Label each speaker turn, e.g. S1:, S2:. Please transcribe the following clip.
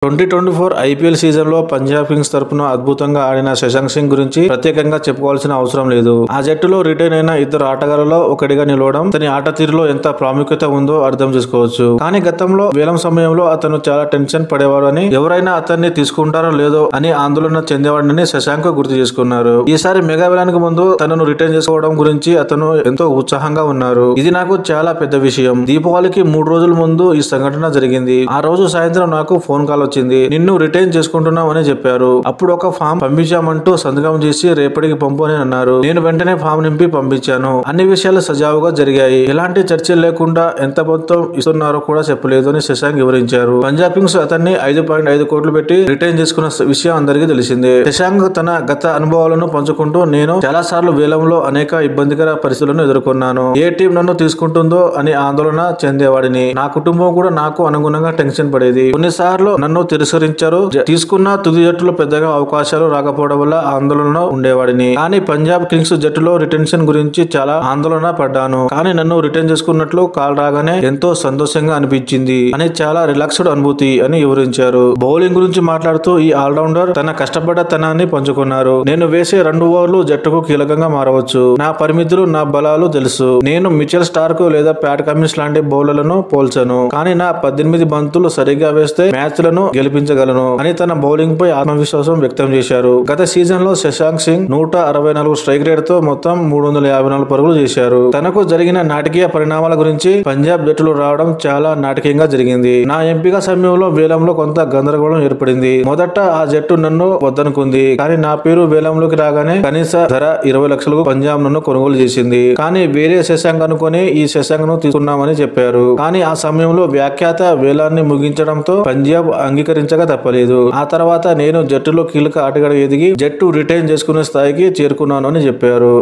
S1: 2024 IPL season లో Punjab Kings తరపున అద్భుతంగా ఆడిన శశాంక్ సింగ్ గురించి ప్రత్యేకంగా చెప్పుకోవాల్సిన అవసరం లేదు. ఆ జట్టులో రిటైన్ అయిన ఇద్దరు ఆటగాళ్లలో ఒకటిగా నిలవడం అతని ఆట తీరులో ఎంత ప్రాముఖ్యత ఉందో అర్థం చేసుకోవచ్చు. కానీ గతంలో వేలం సమయంలో అతను చాలా టెన్షన్ పడేవాడు అని, ఎవరైనా అతన్ని తీసుకుంటారో లేదో అని ఆందోళన చెందేవాడని శశాంక్ గుర్తు చేసుకున్నారు. ఈసారి మెగా వేలానికి ముందు తనను రిటైన్ చేసుకోవడం గురించి అతను ఎంతో ఉత్సాహంగా ఉన్నారు. ఇది నాకు చాలా పెద్ద విషయం. దీపావళికి 3 రోజుల ముందు ఈ సంఘటన జరిగింది. ఆ రోజు సాయంత్రం నాకు ఫోన్ కాల్ వచ్చింది. నిన్ను రిటైన్ చేసుకుంటున్నాం అని చెప్పారు. అప్పుడు ఒక ఫామ్ పంపించామంటూ సంతకం చేసి రేపటికి పంపు అని అన్నారు. నేను వెంటనే ఫామ్ నింపి పంపించాను. అన్ని విషయాలు సజావుగా జరిగాయి. ఎలాంటి చర్చలు లేకుండా ఎంత మొత్తం ఇస్తున్నారో కూడా చెప్పలేదు అని శశాంక్ వివరించారు. పంజాబ్ కింగ్స్ అతన్ని 5.5 కోట్లు పెట్టి రిటైన్ చేసుకున్న విషయం అందరికీ తెలిసిందే. శశాంక్ తన గత అనుభవాలను పంచుకుంటూ, నేను చాలా సార్లు వేలంలో అనేక ఇబ్బందికర పరిస్థితులను ఎదుర్కొన్నాను. ఏ టీం నన్ను తీసుకుంటుందో అని ఆందోళన చెందేవాడిని. నా కుటుంబం కూడా నాకు అనుగుణంగా టెన్షన్ పడేది. కొన్నిసార్లు నన్ను తిరస్కరించారు. తీసుకున్న తుది జట్టులో పెద్దగా అవకాశాలు రాకపోవడం వల్ల ఆందోళనలో ఉండేవాడిని. కానీ పంజాబ్ కింగ్స్ జట్టులో రిటెన్షన్ గురించి చాలా ఆందోళన పడ్డాను. కానీ నన్ను రిటైన్ చేసుకున్నట్లు కాల్ రాగానే ఎంతో సంతోషంగా అనిపించింది అని చాలా రిలాక్స్డ్ అనుభూతి అని వివరించారు. బౌలింగ్ గురించి మాట్లాడుతూ ఈ ఆల్రౌండర్ తన కష్టపడ్డతనాన్ని పంచుకున్నారు. నేను వేసే 2 ఓవర్లు జట్టుకు కీలకంగా మారవచ్చు. నా పరిమితులు, నా బలాలు తెలుసు. నేను మిచెల్ స్టార్క్ లేదా ప్యాట్ కమిన్స్ లాంటి బౌలర్లను పోల్చను. కానీ నా 18 బంతులు సరిగ్గా వేస్తే మ్యాచ్లను గెలిపించగలను అని తన బౌలింగ్ పై ఆత్మవిశ్వాసం వ్యక్తం చేశారు. గత సీజన్ లో శశాంక్ సింగ్ 164 స్ట్రైక్ రేట్ తో మొత్తం 354 పరుగులు చేశారు. తనకు జరిగిన నాటకీయ పరిణామాల గురించి, పంజాబ్ జట్టులో రావడం చాలా నాటకీయంగా జరిగింది. నా ఎంపిక సమయంలో వేలంలో కొంత గందరగోళం ఏర్పడింది. మొదట ఆ జట్టు నన్ను వద్దనుకుంది. కానీ నా పేరు వేలంలోకి రాగానే కనీస ధర 20 లక్షలకు పంజాబ్ నన్ను కొనుగోలు చేసింది. కానీ వేరే శశాంక్ అనుకుని ఈ శశాంక్ ను తీసుకున్నామని చెప్పారు. కానీ ఆ సమయంలో వ్యాఖ్యాత వేలాన్ని ముగించడంతో పంజాబ్ అంగీకరించక తప్పలేదు. ఆ తర్వాత నేను జట్టులో కీలక ఆటగాడిగా ఎదిగి జట్టు రిటైన్ చేసుకునే స్థాయికి చేరుకున్నాను అని చెప్పారు.